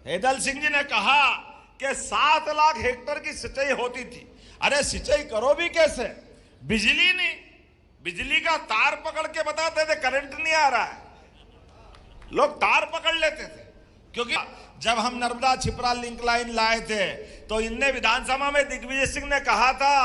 हेदल सिंह जी ने कहा कि 7 लाख हेक्टेयर की सिंचाई होती थी। अरे सिंचाई करो भी कैसे? बिजली नहीं, बिजली का तार पकड़ के बताते थे करंट नहीं आ रहा है, लोग तार पकड़ लेते थे। क्योंकि जब हम नर्मदा छिपरा लिंक लाइन लाए थे तो इनने विधानसभा में दिग्विजय सिंह ने कहा था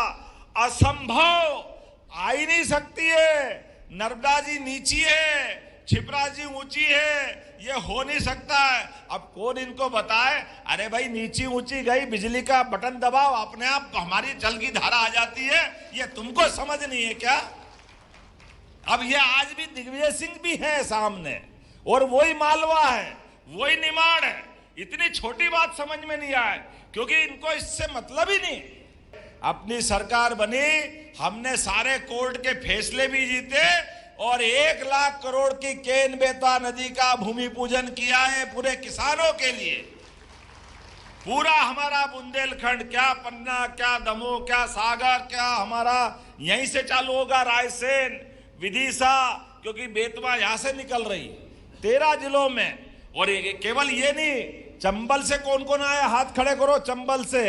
असंभव, आ ही नहीं सकती है, नर्मदा जी नीची है, छिपरा जी ऊंची है, ये हो नहीं सकता है। अब कौन इनको बताए? अरे भाई नीची ऊंची गई, बिजली का बटन दबाओ अपने आप हमारी जल की धारा आ जाती है, ये तुमको समझ नहीं है क्या? अब ये आज भी दिग्विजय सिंह भी है सामने और वही मालवा है, वही निमाड़ है। इतनी छोटी बात समझ में नहीं आए क्योंकि इनको इससे मतलब ही नहीं। अपनी सरकार बनी, हमने सारे कोर्ट के फैसले भी जीते और 1 लाख करोड़ की केन बेतवा नदी का भूमि पूजन किया है पूरे किसानों के लिए। पूरा हमारा बुंदेलखंड, क्या पन्ना, क्या दमोह, क्या सागर, क्या हमारा यहीं से चालू होगा रायसेन, विदिशा, क्योंकि बेतवा यहां से निकल रही 13 जिलों में। और केवल ये नहीं, चंबल से कौन कौन आया? हाथ खड़े करो। चंबल से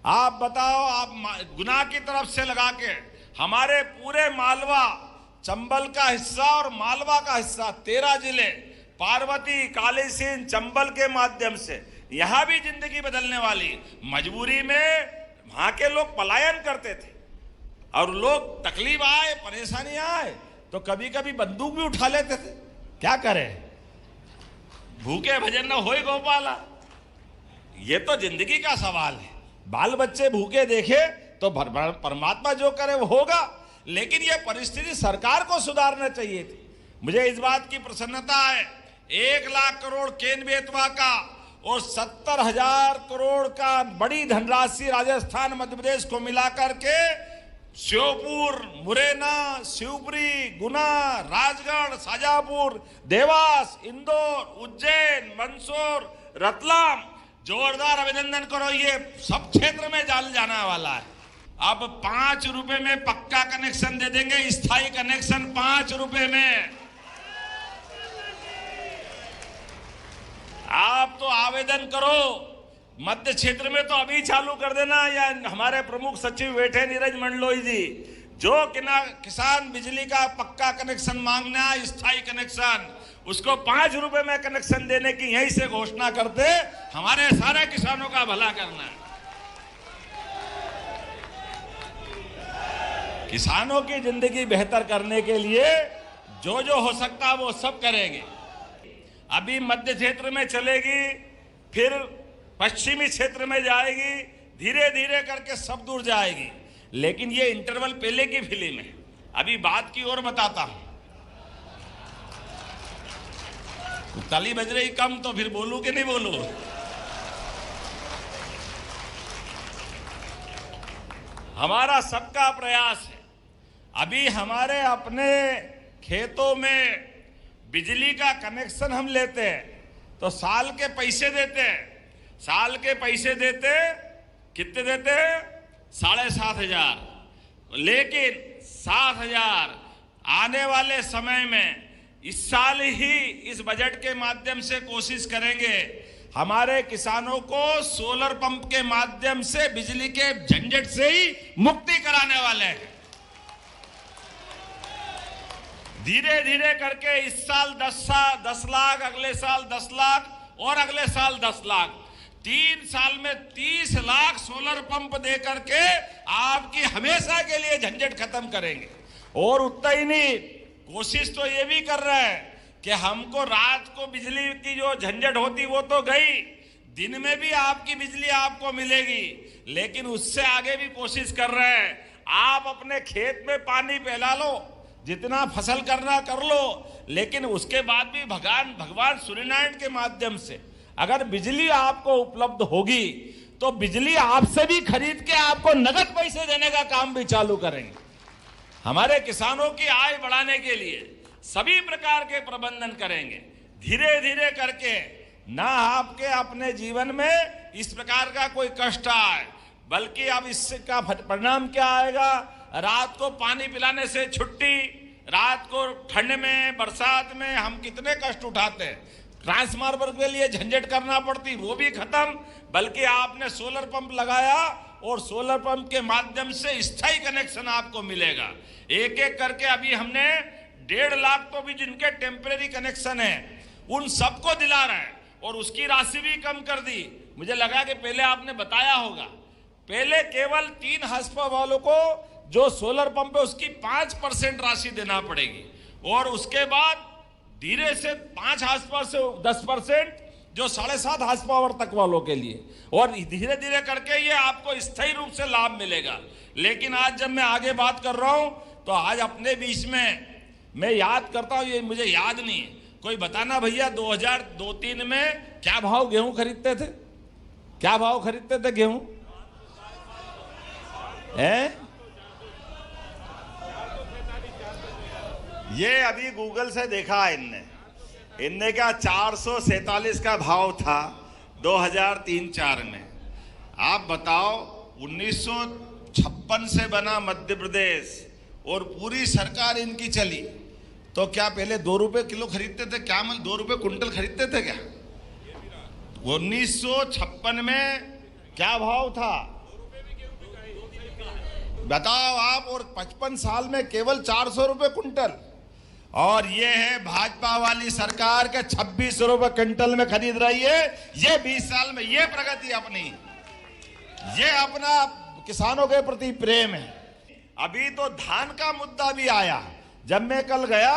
आप बताओ, आप गुना की तरफ से लगा के हमारे पूरे मालवा, चंबल का हिस्सा और मालवा का हिस्सा 13 जिले, पार्वती, कालीसिंध, चंबल के माध्यम से यहां भी जिंदगी बदलने वाली। मजबूरी में वहां के लोग पलायन करते थे और लोग तकलीफ आए, परेशानी आए तो कभी कभी बंदूक भी उठा लेते थे। क्या करें? भूखे भजन न होए गोपाला, ये तो जिंदगी का सवाल है। बाल बच्चे भूखे देखे तो परमात्मा जो करे वो होगा, लेकिन ये परिस्थिति सरकार को सुधारना चाहिए थी। मुझे इस बात की प्रसन्नता है, 1 लाख करोड़ केन बेतवा का और 70,000 करोड़ का बड़ी धनराशि राजस्थान मध्य प्रदेश को मिलाकर के श्योपुर, मुरैना, शिवपुरी, गुना, राजगढ़, शाजापुर, देवास, इंदौर, उज्जैन, मंदसौर, रतलाम, जोरदार अभिनंदन करो। ये सब क्षेत्र में जल जाने वाला है। अब 5 रुपए में पक्का कनेक्शन दे देंगे, स्थायी कनेक्शन 5 रुपए में। आप तो आवेदन करो, मध्य क्षेत्र में तो अभी चालू कर देना, या हमारे प्रमुख सचिव बैठे नीरज मंडलोई जी, जो किसान बिजली का पक्का कनेक्शन मांगना है, स्थायी कनेक्शन, उसको 5 रुपए में कनेक्शन देने की यहीं से घोषणा करते, हमारे सारे किसानों का भला करना है। किसानों की जिंदगी बेहतर करने के लिए जो जो हो सकता है वो सब करेंगे। अभी मध्य क्षेत्र में चलेगी, फिर पश्चिमी क्षेत्र में जाएगी, धीरे धीरे करके सब दूर जाएगी। लेकिन ये इंटरवल पहले की फिल्म है। अभी बात की ओर बताता हूं। ताली बज रही कम तो फिर बोलूं कि नहीं बोलूं? हमारा सबका प्रयास है। अभी हमारे अपने खेतों में बिजली का कनेक्शन हम लेते हैं तो साल के पैसे देते हैं। साल के पैसे देते कितने देते हैं? 7,500। लेकिन 7,000 आने वाले समय में इस साल ही इस बजट के माध्यम से कोशिश करेंगे हमारे किसानों को सोलर पंप के माध्यम से बिजली के झंझट से ही मुक्ति कराने वाले हैं। धीरे धीरे करके इस साल 10 लाख, अगले साल 10 लाख और अगले साल 10 लाख, 3 साल में 30 लाख सोलर पंप दे करके आपकी हमेशा के लिए झंझट खत्म करेंगे। और उतना ही नहीं, कोशिश तो ये भी कर रहे हैं कि हमको रात को बिजली की जो झंझट होती वो तो गई, दिन में भी आपकी बिजली आपको मिलेगी। लेकिन उससे आगे भी कोशिश कर रहे हैं, आप अपने खेत में पानी फैला लो, जितना फसल करना कर लो, लेकिन उसके बाद भी भगवान सूर्यनारायण के माध्यम से अगर बिजली आपको उपलब्ध होगी तो बिजली आपसे भी खरीद के आपको नगद पैसे देने का काम भी चालू करेंगे। हमारे किसानों की आय बढ़ाने के लिए सभी प्रकार के प्रबंधन करेंगे। धीरे धीरे करके ना आपके अपने जीवन में इस प्रकार का कोई कष्ट आए, बल्कि अब इसका परिणाम क्या आएगा? रात को पानी पिलाने से छुट्टी, रात को ठंड में, बरसात में हम कितने कष्ट उठाते हैं। ट्रांसफार्मर के लिए झंझट करना पड़ती, वो भी खत्म। बल्कि आपने सोलर पंप लगाया और सोलर पंप के माध्यम से स्थायी कनेक्शन आपको मिलेगा। एक एक करके अभी हमने 1.5 लाख तो भी जिनके टेम्परेरी कनेक्शन है उन सबको दिला रहे हैं और उसकी राशि भी कम कर दी। मुझे लगा कि पहले आपने बताया होगा, पहले केवल 3 हॉर्सपावर वालों को जो सोलर पंप है उसकी 5% राशि देना पड़ेगी और उसके बाद धीरे से 5 हॉर्सपावर से 10% जो 7.5 हॉर्सपावर तक वालों के लिए, और धीरे धीरे करके ये आपको स्थायी रूप से लाभ मिलेगा। लेकिन आज जब मैं आगे बात कर रहा हूं तो आज अपने बीच में मैं याद करता हूं, ये मुझे याद नहीं है, कोई बताना भैया 2002-03 में क्या भाव गेहूं खरीदते थे? क्या भाव खरीदते थे गेहूं? है ये अभी गूगल से देखा इनने क्या 447 का भाव था 2003-04 में। आप बताओ 1956 से बना मध्य प्रदेश और पूरी सरकार इनकी चली, तो क्या पहले 2 रुपए किलो खरीदते थे? क्या 2 रुपए कुंटल खरीदते थे क्या? 1956 में क्या भाव था बताओ आप, और 55 साल में केवल 400 रुपए कुंटल। और ये है भाजपा वाली सरकार के 26 रुपए क्विंटल में खरीद रही है। ये 20 साल में ये प्रगति अपनी, ये अपना किसानों के प्रति प्रेम है। अभी तो धान का मुद्दा भी आया। जब मैं कल गया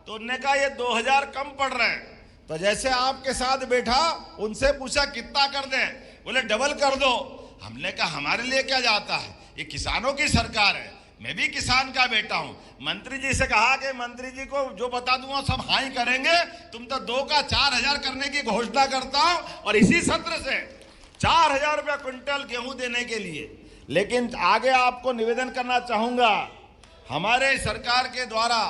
तो उन्होंने कहा ये 2000 कम पड़ रहे हैं, तो जैसे आपके साथ बैठा उनसे पूछा कितना कर दें, बोले डबल कर दो। हमने कहा हमारे लिए क्या जाता है, ये किसानों की सरकार है, मैं भी किसान का बेटा हूं। मंत्री जी से कहा कि मंत्री जी को जो बता दूंगा सब हाँ ही करेंगे, तुम तो 2 का 4000 करने की घोषणा करता हूं और इसी सत्र से 4000 रुपया क्विंटल गेहूं देने के लिए। लेकिन आगे आपको निवेदन करना चाहूंगा, हमारे सरकार के द्वारा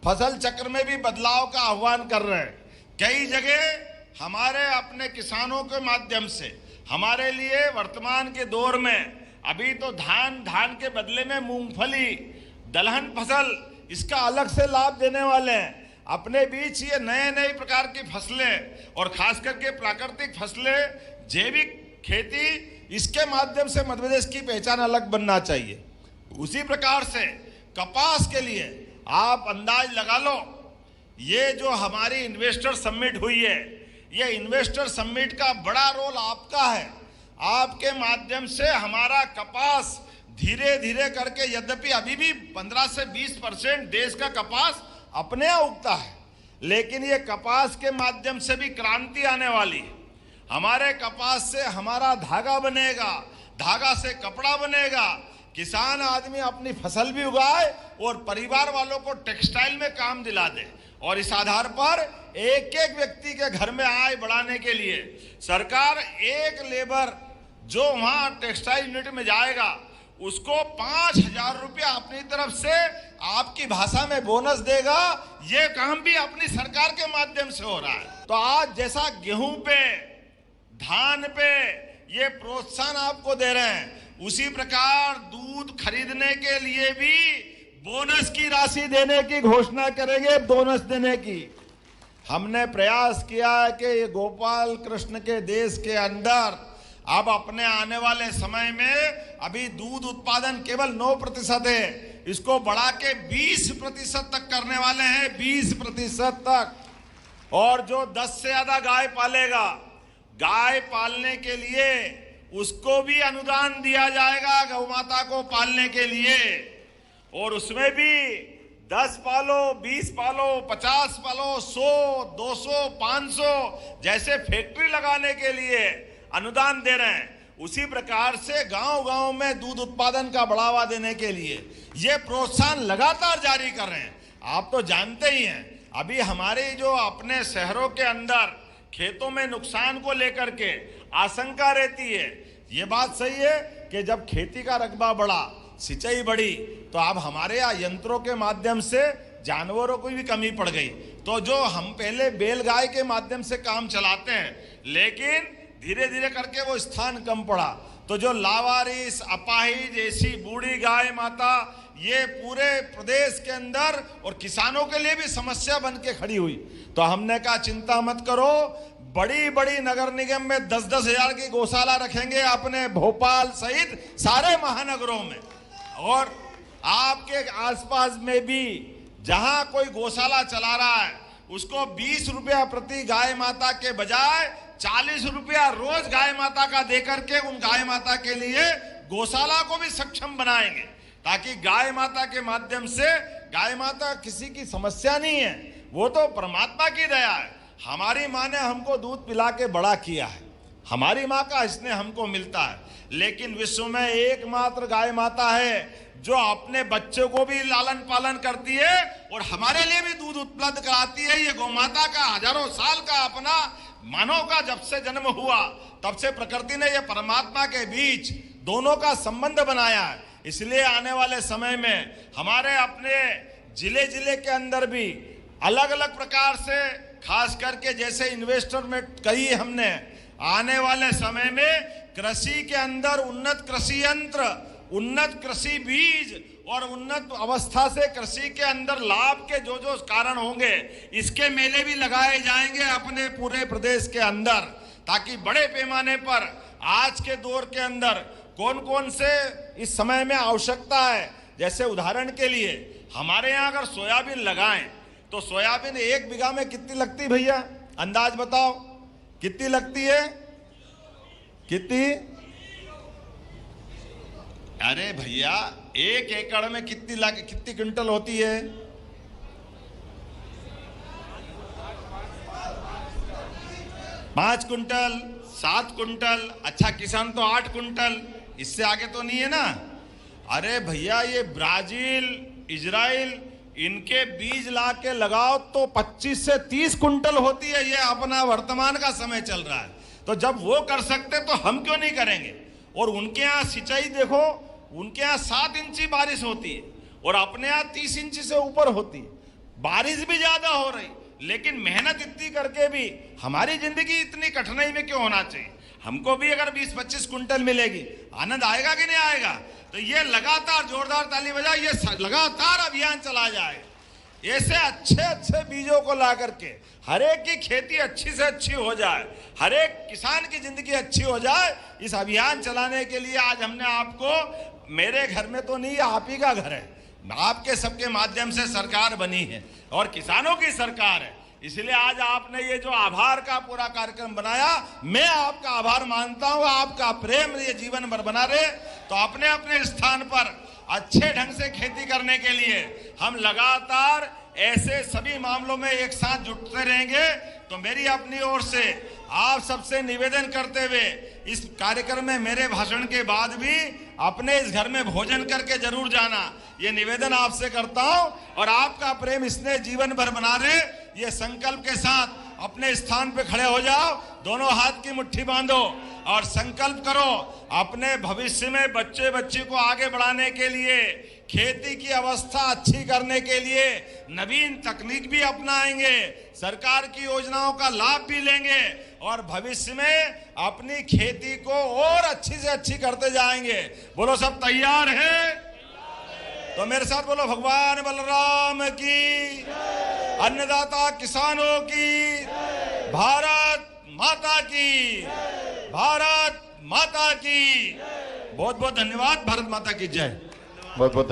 फसल चक्र में भी बदलाव का आह्वान कर रहे हैं। कई जगह हमारे अपने किसानों के माध्यम से हमारे लिए वर्तमान के दौर में अभी तो धान के बदले में मूंगफली, दलहन फसल, इसका अलग से लाभ देने वाले हैं। अपने बीच ये नए नए प्रकार की फसलें और खास करके प्राकृतिक फसलें, जैविक खेती, इसके माध्यम से मध्य प्रदेश की पहचान अलग बनना चाहिए। उसी प्रकार से कपास के लिए आप अंदाज लगा लो, ये जो हमारी इन्वेस्टर समिट हुई है, ये इन्वेस्टर समिट का बड़ा रोल आपका है। आपके माध्यम से हमारा कपास धीरे धीरे करके, यद्यपि अभी भी 15 से 20% देश का कपास अपने यहाँ उगता है, लेकिन ये कपास के माध्यम से भी क्रांति आने वाली है। हमारे कपास से हमारा धागा बनेगा, धागा से कपड़ा बनेगा, किसान आदमी अपनी फसल भी उगाए और परिवार वालों को टेक्सटाइल में काम दिला दे। और इस आधार पर एक एक व्यक्ति के घर में आय बढ़ाने के लिए सरकार एक लेबर जो वहां टेक्सटाइल यूनिट में जाएगा उसको 5000 रुपया अपनी तरफ से आपकी भाषा में बोनस देगा। ये काम भी अपनी सरकार के माध्यम से हो रहा है। तो आज जैसा गेहूं पे, धान पे ये प्रोत्साहन आपको दे रहे हैं, उसी प्रकार दूध खरीदने के लिए भी बोनस की राशि देने की घोषणा करेंगे। बोनस देने की हमने प्रयास किया है कि ये गोपाल कृष्ण के देश के अंदर अब अपने आने वाले समय में अभी दूध उत्पादन केवल 9% है, इसको बढ़ा के 20% तक करने वाले हैं, 20% तक। और जो 10 से ज्यादा गाय पालेगा, गाय पालने के लिए उसको भी अनुदान दिया जाएगा गौ माता को पालने के लिए। और उसमें भी 10 पालो, 20 पालो, 50 पालो, 100, 200, 500 जैसे फैक्ट्री लगाने के लिए अनुदान दे रहे हैं, उसी प्रकार से गांव-गांव में दूध उत्पादन का बढ़ावा देने के लिए ये प्रोत्साहन लगातार जारी कर रहे हैं। आप तो जानते ही हैं, अभी हमारे जो अपने शहरों के अंदर खेतों में नुकसान को लेकर के आशंका रहती है। ये बात सही है कि जब खेती का रकबा बढ़ा, सिंचाई बढ़ी, तो अब हमारे यहाँ यंत्रों के माध्यम से जानवरों को भी कमी पड़ गई। तो जो हम पहले बैलगाय के माध्यम से काम चलाते हैं, लेकिन धीरे धीरे करके वो स्थान कम पड़ा। तो जो लावारिस, अपाहिज, ऐसी बूढ़ी गाय माता ये पूरे प्रदेश के अंदर और किसानों के लिए भी समस्या बन के खड़ी हुई। तो हमने कहा चिंता मत करो, बड़ी बड़ी नगर निगम में 10-10 हजार की गौशाला रखेंगे अपने भोपाल सहित सारे महानगरों में। और आपके आसपास में भी जहां कोई गौशाला चला रहा है उसको 20 रुपया प्रति गाय माता के बजाय 40 रुपया रोज गाय माता का देकर के उन गाय माता के लिए गौशाला को भी सक्षम बनाएंगे, ताकि गाय माता के माध्यम से, गाय माता किसी की समस्या नहीं है, वो तो परमात्मा की दया है। हमारी माँ ने हमको दूध पिला के बड़ा किया है, हमारी माँ का स्नेह हमको मिलता है, लेकिन विश्व में एकमात्र गाय माता है जो अपने बच्चों को भी लालन पालन करती है और हमारे लिए भी दूध उपलब्ध कराती है। ये गौ माता का हजारों साल का अपना, मानव का जब से जन्म हुआ तब से प्रकृति ने ये परमात्मा के बीच दोनों का संबंध बनाया है। इसलिए आने वाले समय में हमारे अपने जिले जिले के अंदर भी अलग अलग प्रकार से, खास करके जैसे इन्वेस्टर में कही हमने, आने वाले समय में कृषि के अंदर उन्नत कृषि यंत्र, उन्नत कृषि बीज और उन्नत अवस्था से कृषि के अंदर लाभ के जो जो कारण होंगे, इसके मेले भी लगाए जाएंगे अपने पूरे प्रदेश के अंदर, ताकि बड़े पैमाने पर आज के दौर के अंदर कौन कौन से इस समय में आवश्यकता है। जैसे उदाहरण के लिए हमारे यहाँ अगर सोयाबीन लगाएं तो सोयाबीन 1 बीघा में कितनी लगती भैया, अंदाज बताओ कितनी लगती है? कितनी? अरे भैया 1 एकड़ में कितनी क्विंटल होती है? 5 कुंटल, 7 कुंटल, अच्छा किसान तो 8 कुंटल, इससे आगे तो नहीं है ना। अरे भैया ये ब्राजील, इजराइल, इनके बीज ला के लगाओ तो 25 से 30 कुंटल होती है। ये अपना वर्तमान का समय चल रहा है, तो जब वो कर सकते तो हम क्यों नहीं करेंगे। और उनके यहाँ सिंचाई देखो, उनके यहाँ 7 इंची बारिश होती है और अपने यहाँ 30 इंची से ऊपर होती है, बारिश भी ज्यादा हो रही, लेकिन मेहनत इतनी करके भी हमारी जिंदगी इतनी कठिनाई में क्यों होना चाहिए। हमको भी अगर 20-25 कुंटल मिलेगी, आनंद आएगा कि नहीं आएगा। तो ये लगातार जोरदार ताली बजाए, ये लगातार अभियान चला जाए, ऐसे अच्छे अच्छे बीजों को ला करके हर एक की खेती अच्छी से अच्छी हो जाए, हर एक किसान की जिंदगी अच्छी हो जाए। इस अभियान चलाने के लिए आज हमने आपको, मेरे घर में तो नहीं, आप ही का घर है, आपके सबके माध्यम से सरकार बनी है और किसानों की सरकार है। इसलिए आज आपने ये जो आभार का पूरा कार्यक्रम बनाया, मैं आपका आभार मानता हूं। आपका प्रेम ये जीवन भर बना रहे। तो अपने अपने स्थान पर अच्छे ढंग से खेती करने के लिए हम लगातार ऐसे सभी मामलों में एक साथ जुटते रहेंगे। तो मेरी अपनी ओर से आप सबसे निवेदन करते हुए इस कार्यक्रम में मेरे भाषण के बाद भी अपने इस घर में भोजन करके जरूर जाना, ये निवेदन आपसे करता हूं। और आपका प्रेम इसने जीवन भर बना रहे, ये संकल्प के साथ अपने स्थान पे खड़े हो जाओ, दोनों हाथ की मुट्ठी बांधो और संकल्प करो अपने भविष्य में बच्चे बच्ची को आगे बढ़ाने के लिए, खेती की अवस्था अच्छी करने के लिए नवीन तकनीक भी अपनाएंगे, सरकार की योजनाओं का लाभ भी लेंगे और भविष्य में अपनी खेती को और अच्छी से अच्छी करते जाएंगे। बोलो सब तैयार है? तो मेरे साथ बोलो भगवान बलराम की, अन्नदाता किसानों की, भारत माता की, भारत माता की। बहुत बहुत धन्यवाद। भारत माता की जय। बहुत बहुत